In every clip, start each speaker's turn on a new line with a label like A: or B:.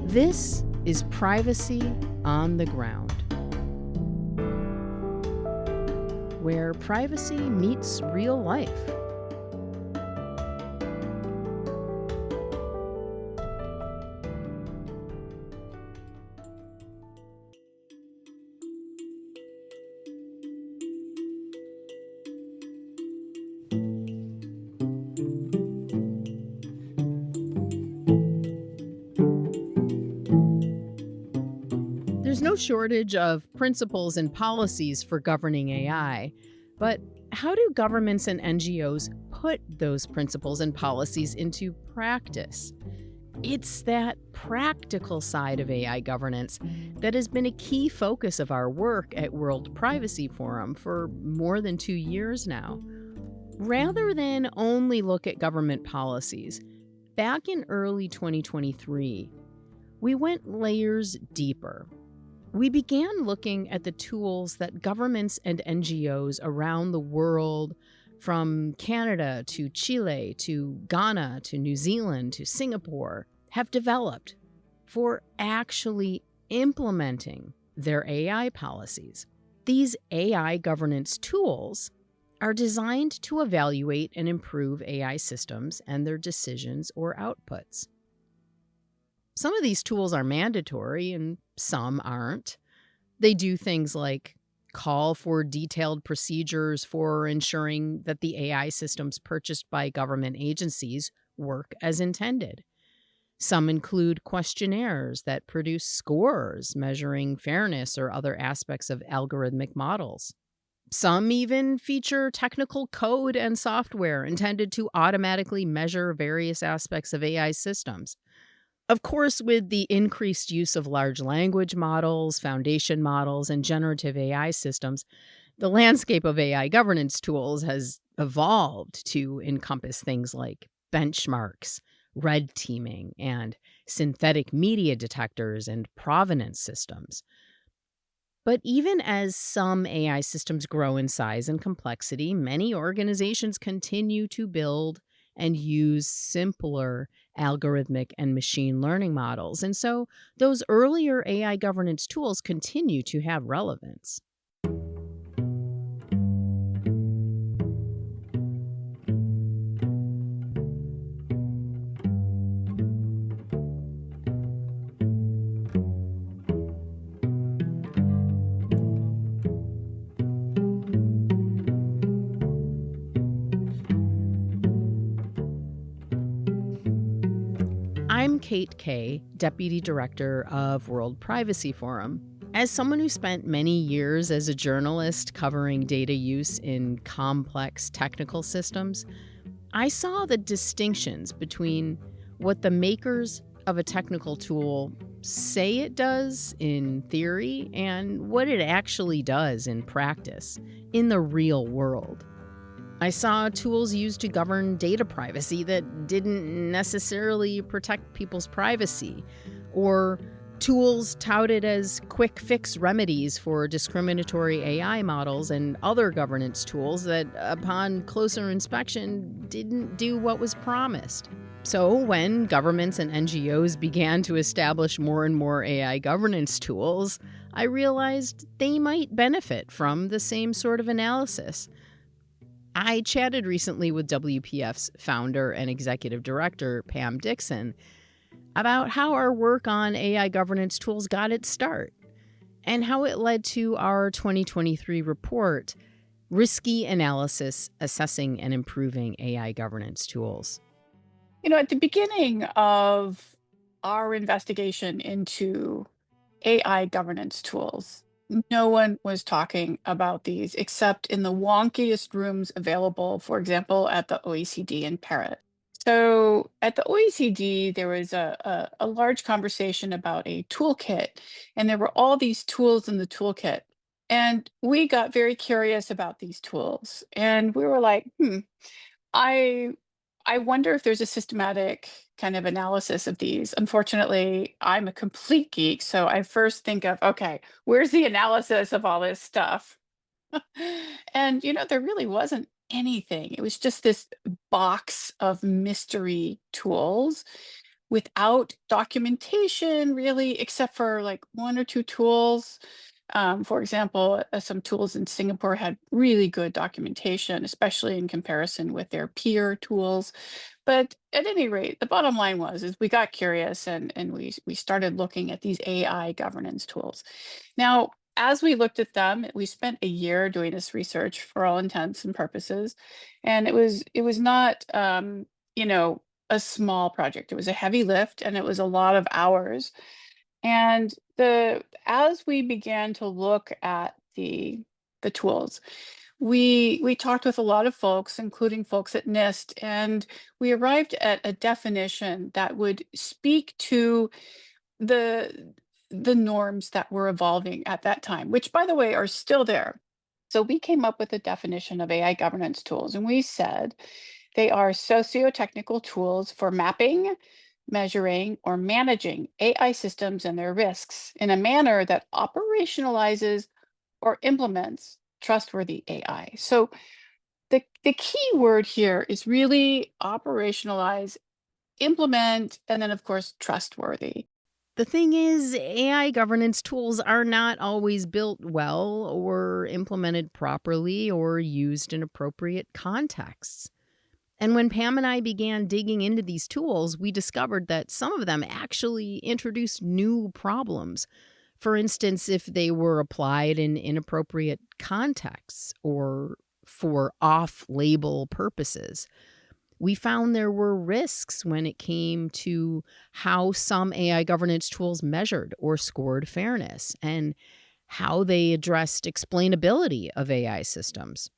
A: This is Privacy on the Ground, where privacy meets real life. There's no shortage of principles and policies for governing AI, but how do governments and NGOs put those principles and policies into practice? It's that practical side of AI governance that has been a key focus of our work at World Privacy Forum for more than 2 years now. Rather than only look at government policies, back in early 2023, we went layers deeper. We began looking at the tools that governments and NGOs around the world, from Canada to Chile to Ghana to New Zealand to Singapore, have developed for actually implementing their AI policies. These AI governance tools are designed to evaluate and improve AI systems and their decisions or outputs. Some of these tools are mandatory and some aren't. They do things like call for detailed procedures for ensuring that the AI systems purchased by government agencies work as intended. Some include questionnaires that produce scores measuring fairness or other aspects of algorithmic models. Some even feature technical code and software intended to automatically measure various aspects of AI systems. Of course, with the increased use of large language models, foundation models, and generative AI systems, the landscape of AI governance tools has evolved to encompass things like benchmarks, red teaming, and synthetic media detectors and provenance systems. But even as some AI systems grow in size and complexity, many organizations continue to build and use simpler algorithmic and machine learning models. And so those earlier AI governance tools continue to have relevance. I'm Kate Kay, Deputy Director of World Privacy Forum. As someone who spent many years as a journalist covering data use in complex technical systems, I saw the distinctions between what the makers of a technical tool say it does in theory and what it actually does in practice, in the real world. I saw tools used to govern data privacy that didn't necessarily protect people's privacy, or tools touted as quick fix remedies for discriminatory AI models and other governance tools that, upon closer inspection, didn't do what was promised. So, when governments and NGOs began to establish more and more AI governance tools, I realized they might benefit from the same sort of analysis. I chatted recently with WPF's founder and executive director, Pam Dixon, about how our work on AI governance tools got its start and how it led to our 2023 report, Risky Analysis Assessing and Improving AI Governance Tools.
B: At the beginning of our investigation into AI governance tools, no one was talking about these except in the wonkiest rooms available, for example, at the OECD in Paris. So at the OECD, there was a large conversation about a toolkit, and there were all these tools in the toolkit. And we got very curious about these tools. And we were like, I I wonder if there's a systematic kind of analysis of these. Unfortunately, I'm a complete geek, so I first think of, okay, where's the analysis of all this stuff? And there really wasn't anything. It was just this box of mystery tools. without documentation, really, except for like one or two tools. For example, some tools in Singapore had really good documentation, especially in comparison with their peer tools. But at any rate, the bottom line was is we got curious and we started looking at these AI governance tools. Now, as we looked at them, we spent a year doing this research for all intents and purposes, and it was not you know a small project. It was a heavy lift, and it was a lot of hours. And the as we began to look at the tools, we talked with a lot of folks, including folks at NIST, and we arrived at a definition that would speak to the the norms that were evolving at that time, which by the way are still there. So we came up with a definition of AI governance tools, and we said they are socio-technical tools for mapping, measuring, or managing AI systems and their risks in a manner that operationalizes or implements trustworthy AI. So the key word here is really operationalize, implement, and then of course trustworthy.
A: The thing is, AI governance tools are not always built well or implemented properly or used in appropriate contexts. And when Pam and I began digging into these tools, we discovered that some of them actually introduced new problems. For instance, if they were applied in inappropriate contexts or for off label purposes. We found there were risks when it came to how some AI governance tools measured or scored fairness and how they addressed explainability of AI systems.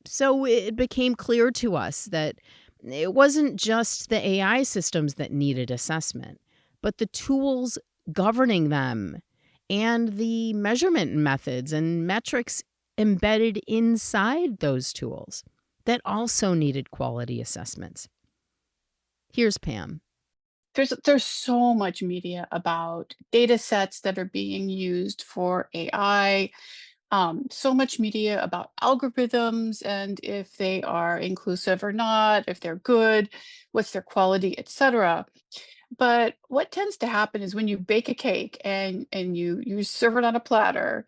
A: So it became clear to us that it wasn't just the AI systems that needed assessment, but the tools governing them and the measurement methods and metrics embedded inside those tools that also needed quality assessments. Here's Pam.
B: There's so much media about data sets that are being used for AI, so much media about algorithms and if they are inclusive or not, if they're good, what's their quality, etc. But what tends to happen is when you bake a cake and you serve it on a platter,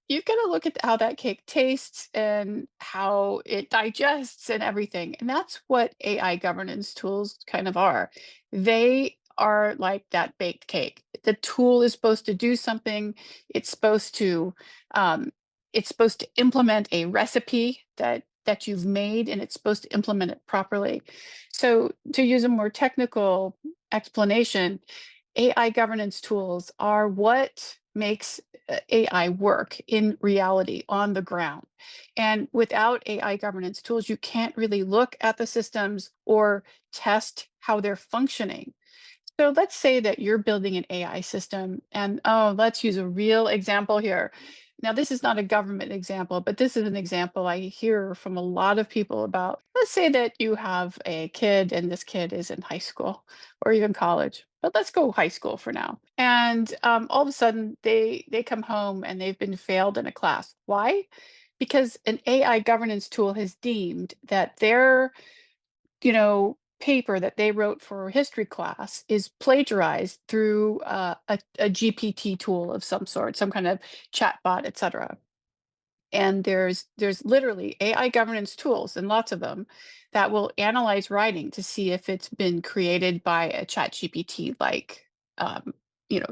B: you've got to look at how that cake tastes and how it digests and everything. And that's what AI governance tools kind of are. They are like that baked cake. The tool is supposed to do something. It's supposed to um, it's supposed to implement a recipe that you've made, and it's supposed to implement it properly. So to use a more technical explanation, AI governance tools are what makes AI work in reality on the ground. And without AI governance tools, you can't really look at the systems or test how they're functioning. So let's say that you're building an AI system, and oh, let's use a real example here. Now, this is not a government example, but this is an example I hear from a lot of people about. Let's say that you have a kid, and this kid is in high school or even college, but let's go high school for now. And all of a sudden, they come home and they've been failed in a class. Why? Because an AI governance tool has deemed that their paper that they wrote for history class is plagiarized through a GPT tool of some sort, some kind of chatbot, etc. And there's literally AI governance tools and lots of them that will analyze writing to see if it's been created by a chat GPT like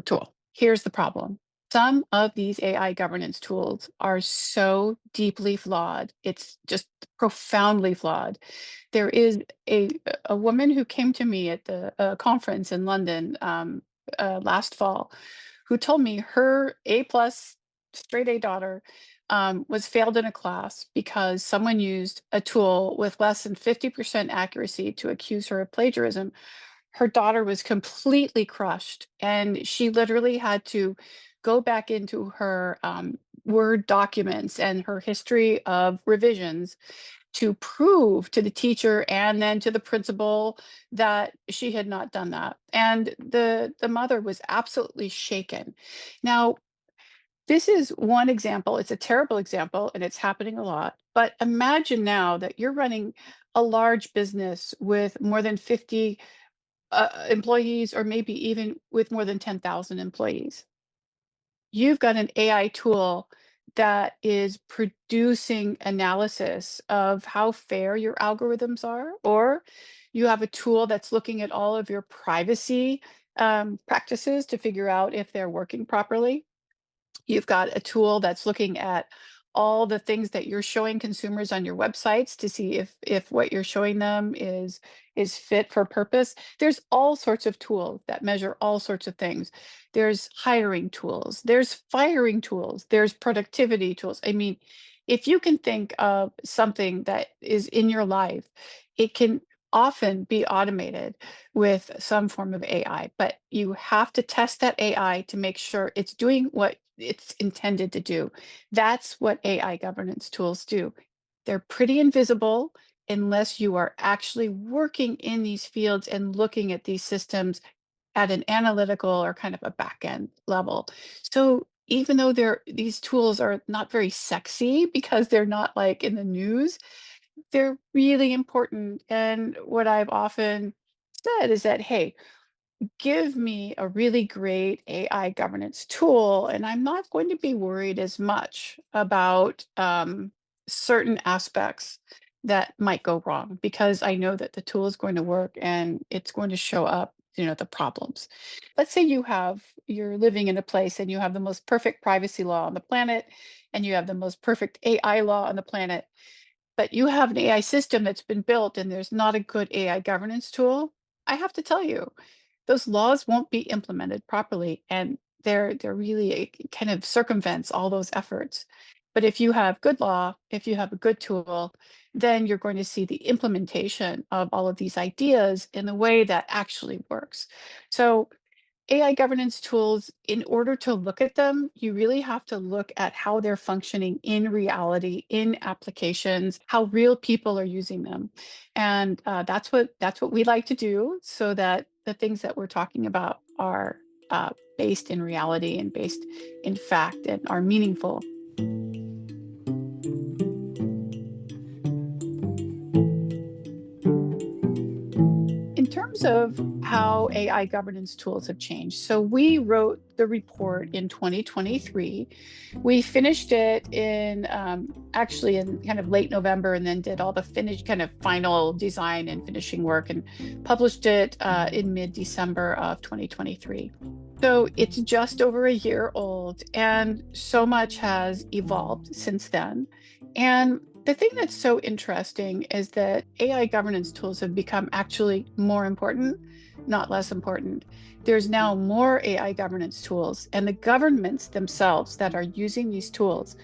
B: tool. Here's the problem. Some of these AI governance tools are so deeply flawed. It's just profoundly flawed. There is a woman who came to me at the conference in London last fall, who told me her A plus straight A daughter was failed in a class because someone used a tool with less than 50% accuracy to accuse her of plagiarism. Her daughter was completely crushed, and she literally had to go back into her Word documents and her history of revisions to prove to the teacher and then to the principal that she had not done that. And the mother was absolutely shaken. Now, this is one example. It's a terrible example and it's happening a lot. But imagine now that you're running a large business with more than 50 employees, or maybe even with more than 10,000 employees. You've got an AI tool that is producing analysis of how fair your algorithms are, or you have a tool that's looking at all of your privacy practices to figure out if they're working properly. You've got a tool that's looking at all the things that you're showing consumers on your websites to see if what you're showing them is fit for purpose. There's all sorts of tools that measure all sorts of things. There's hiring tools, there's firing tools, there's productivity tools. I mean, if you can think of something that is in your life, it can often be automated with some form of AI, but you have to test that AI to make sure it's doing what it's intended to do. That's what AI governance tools do. They're pretty invisible unless you are actually working in these fields and looking at these systems at an analytical or kind of a back end level. So even though these tools are not very sexy because they're not like in the news, they're really important. And what I've often said is that, hey, give me a really great AI governance tool, and I'm not going to be worried as much about certain aspects that might go wrong because I know that the tool is going to work and it's going to show up, the problems. Let's say you're living in a place and you have the most perfect privacy law on the planet and you have the most perfect AI law on the planet, but you have an AI system that's been built and there's not a good AI governance tool. I have to tell you, those laws won't be implemented properly, and they're really it kind of circumvents all those efforts. But if you have good law, if you have a good tool, then you're going to see the implementation of all of these ideas in the way that actually works. So AI governance tools, in order to look at them, you really have to look at how they're functioning in reality, in applications, how real people are using them, and that's what we like to do, so that the things that we're talking about are based in reality and based in fact and are meaningful. In terms of how AI governance tools have changed, so we wrote the report in 2023. We finished it in actually in kind of late November, and then did all the finished kind of final design and finishing work and published it in mid-December of 2023. So it's just over a year old, and so much has evolved since then. And the thing that's so interesting is that AI governance tools have become actually more important, not less important. There's now more AI governance tools, and the governments themselves that are using these tools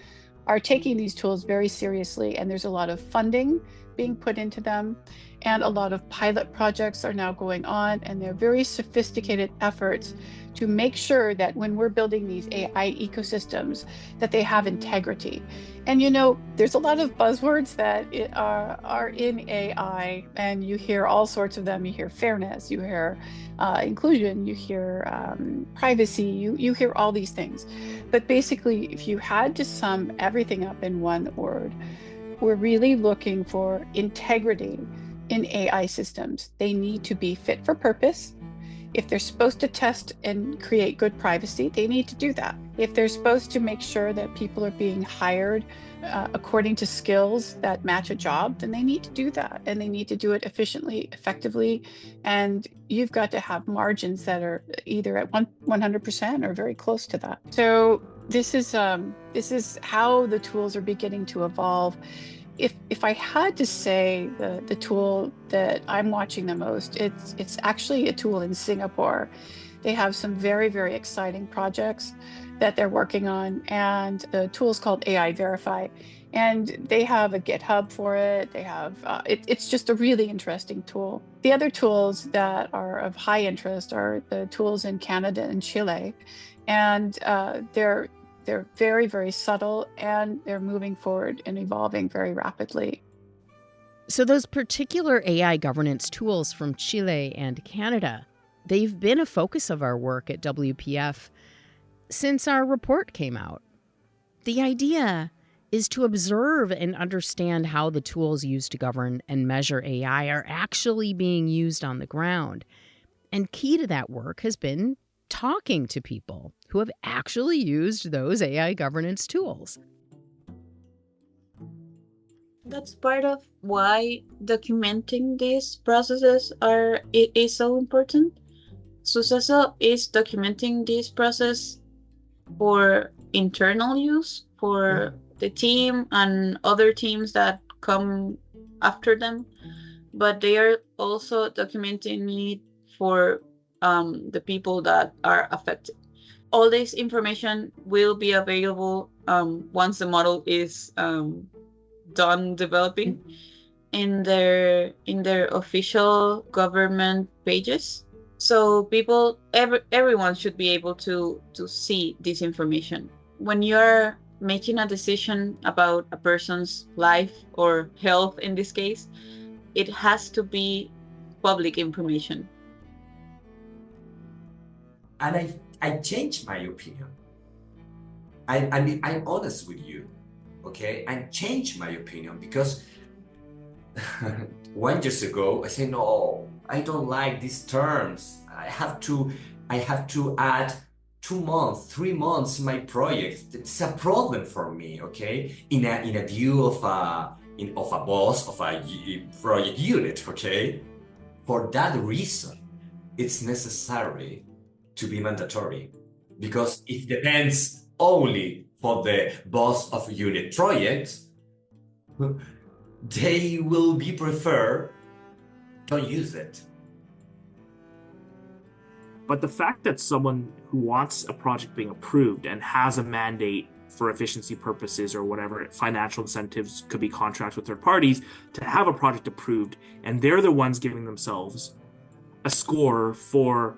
B: are taking these tools very seriously, and there's a lot of funding being put into them, and a lot of pilot projects are now going on, and they're very sophisticated efforts to make sure that when we're building these AI ecosystems, that they have integrity. And there's a lot of buzzwords that are in AI, and you hear all sorts of them. You hear fairness, you hear inclusion, you hear privacy, you hear all these things. But basically, if you had to sum everything up in one word, we're really looking for integrity in AI systems. They need to be fit for purpose. If they're supposed to test and create good privacy, they need to do that. If they're supposed to make sure that people are being hired according to skills that match a job, then they need to do that. And they need to do it efficiently, effectively. And you've got to have margins that are either at 100% or very close to that. So this is how the tools are beginning to evolve. If I had to say the tool that I'm watching the most, it's actually a tool in Singapore. They have some very, very exciting projects that they're working on, and the tool is called AI Verify. And they have a GitHub for it. They have it's just a really interesting tool. The other tools that are of high interest are the tools in Canada and Chile, and they're very, very subtle, and they're moving forward and evolving very rapidly.
A: So, those particular AI governance tools from Chile and Canada, they've been a focus of our work at WPF since our report came out. The idea is to observe and understand how the tools used to govern and measure AI are actually being used on the ground. And key to that work has been talking to people who have actually used those AI governance tools.
C: That's part of why documenting these processes is so important. Suceso is documenting this process for internal use for the team and other teams that come after them, but they are also documenting it for the people that are affected. All this information will be available once the model is done developing in their official government pages. So everyone should be able to see this information. When you're making a decision about a person's life or health in this case, it has to be public information.
D: And I changed my opinion. I mean, I'm honest with you, okay? I changed my opinion because 1 year ago, I said, no, I don't like these terms. I have to add 2 months, 3 months in my project. It's a problem for me, okay? In a view of a boss of a project unit, okay? For that reason, it's necessary to be mandatory, because it depends only for the boss of a unit project, they will be prefer don't use it.
E: But the fact that someone who wants a project being approved and has a mandate for efficiency purposes or whatever, financial incentives, could be contracts with third parties, to have a project approved, and they're the ones giving themselves a score for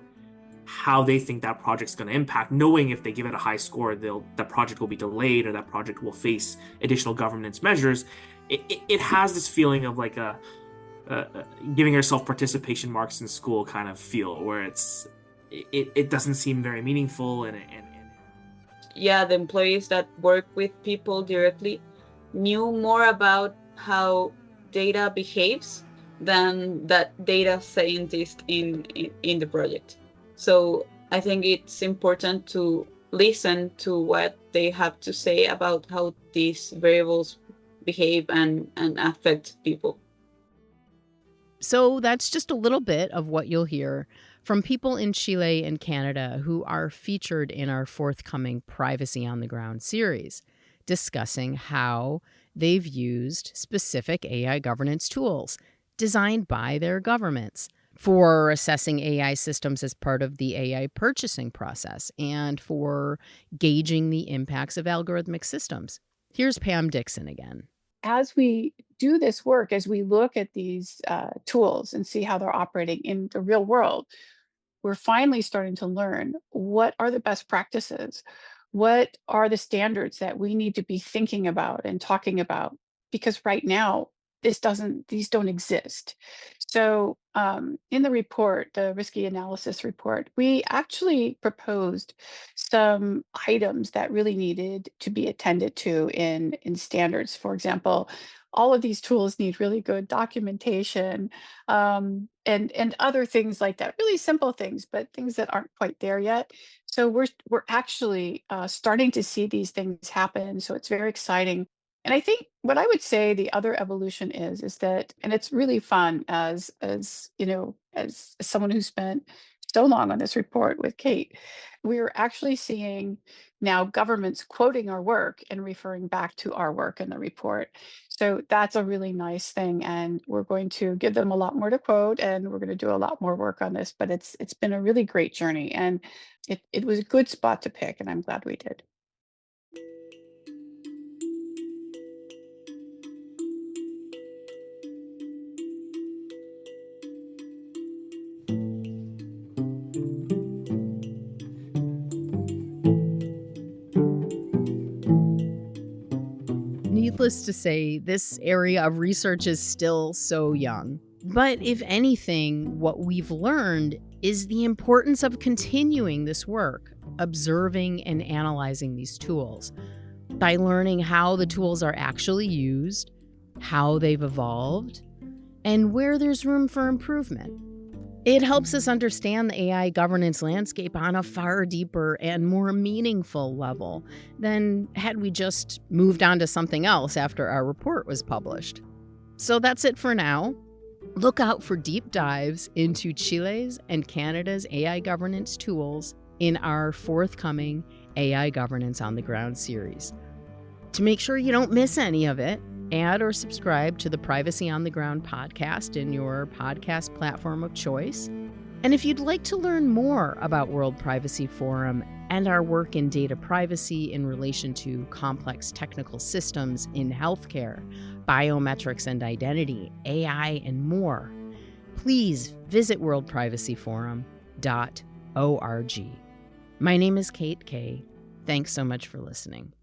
E: how they think that project's going to impact, knowing if they give it a high score, that project will be delayed or that project will face additional governance measures. It has this feeling of like a giving yourself participation marks in school kind of feel, where it doesn't seem very meaningful. And
C: yeah, the employees that work with people directly knew more about how data behaves than that data scientist in the project. So I think it's important to listen to what they have to say about how these variables behave and affect people.
A: So that's just a little bit of what you'll hear from people in Chile and Canada who are featured in our forthcoming Privacy on the Ground series, discussing how they've used specific AI governance tools designed by their governments for assessing AI systems as part of the AI purchasing process and for gauging the impacts of algorithmic systems. Here's Pam Dixon again.
B: As we do this work, as we look at these tools and see how they're operating in the real world, we're finally starting to learn what are the best practices, what are the standards that we need to be thinking about and talking about, because right now these don't exist. So in the report, the risky analysis report, we actually proposed some items that really needed to be attended to in standards. For example, all of these tools need really good documentation, and other things like that. Really simple things, but things that aren't quite there yet. So we're actually starting to see these things happen. So it's very exciting. And I think what I would say the other evolution is that, and it's really fun as you know, as someone who spent so long on this report with Kate, we're actually seeing now governments quoting our work and referring back to our work in the report. So that's a really nice thing, and we're going to give them a lot more to quote, and we're going to do a lot more work on this. But it's been a really great journey, and it was a good spot to pick, and I'm glad we did.
A: Needless to say, this area of research is still so young. But if anything, what we've learned is the importance of continuing this work, observing and analyzing these tools. By learning how the tools are actually used, how they've evolved, and where there's room for improvement. It helps us understand the AI governance landscape on a far deeper and more meaningful level than had we just moved on to something else after our report was published. So that's it for now. Look out for deep dives into Chile's and Canada's AI governance tools in our forthcoming AI Governance on the Ground series. To make sure you don't miss any of it, add or subscribe to the Privacy on the Ground podcast in your podcast platform of choice. And if you'd like to learn more about World Privacy Forum and our work in data privacy in relation to complex technical systems in healthcare, biometrics and identity, AI, and more, please visit worldprivacyforum.org. My name is Kate Kay. Thanks so much for listening.